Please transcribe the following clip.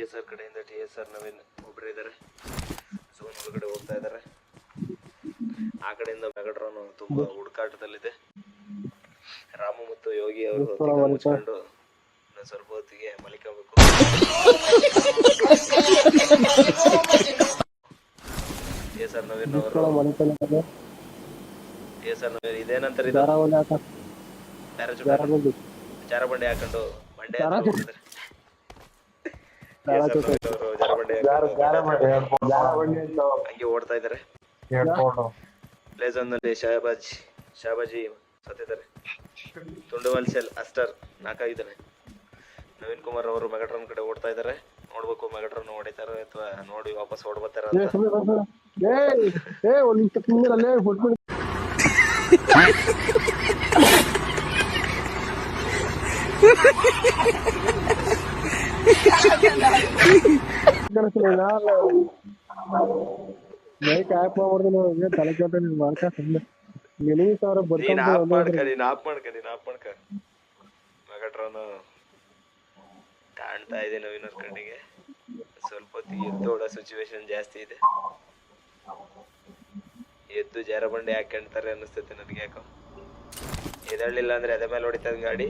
TSR ಕಡೆಯಿಂದ TSR Naveen ಒಬ್ರು ಇದ್ದಾರೆ. ಝೋನ್ ಒಳಗಡೆ ಹೋಗ್ತಾ ಇದ್ದಾರೆ. ಆ ಕಡೆಯಿಂದ ಮೆಗಾಡ್ರಾನ್ ತುಂಬಾ ಹುಡುಕಾಟದಲ್ಲಿದೆ. ರಾಮು ಮತ್ತು ಯೋಗಿ ಅವರು ಮುಚ್ಕೊಂಡು ಸ್ವಲ್ಪ ಹೊತ್ತಿಗೆ ಮಲಿಕಬೇಕು. TSR ನವೀನ್ ಅವರು ಇದೇನಂತಾರೆ ಜಾರಬಂಡಿ ಹಾಕೊಂಡು ಮಂಡ್ಯ ಹಂಗೆ ಓಡ್ತಾ ಇದಾರೆ. ಪ್ಲೇಝನ್ ನಲ್ಲಿ ಶಹಬಾಜಿ ಸತ್ತಿದ್ದಾರೆ. ತುಂಡುವಲ್ ಸೆಲ್ ಅಸ್ಟರ್ ನಾಕಾಗಿದ್ದಾನೆ. ನವೀನ್ ಕುಮಾರ್ ಅವರು ಮೆಗಾಟ್ರಾನ್ ಕಡೆ ಓಡ್ತಾ ಇದಾರೆ. ನೋಡ್ಬೇಕು ಮೆಗಾಟ್ರಾನ್ ಹೊಡಿತಾರೆ ಅಥವಾ ನೋಡಿ ವಾಪಸ್ ಓಡ್ಬರ್ತಾರ ಅಂತ. ಮೆಗಾಟ್ರಾನ್ ಕಾಣ್ತಾ ಇದೆ ನವೀನವ್ರ ಕಣ್ಣಿಗೆ. ಸ್ವಲ್ಪ ಹೊತ್ತಿಗೆ ಎದ್ದು ಓಡೋ ಸಿಚುವೇಶನ್ ಜಾಸ್ತಿ ಇದೆ. ಎದ್ದು ಜಾರಬಂಡಿ ಹಾಕೊಂತಾರೆ ಅನ್ನಿಸ್ತೈತೆ ನನಗೆ. ಯಾಕೋ ಎದಳ್ಳಿಲ್ಲ ಅಂದ್ರೆ ಅದೇ ಮೇಲೆ ಹೊಡಿತದ ಗಾಡಿ.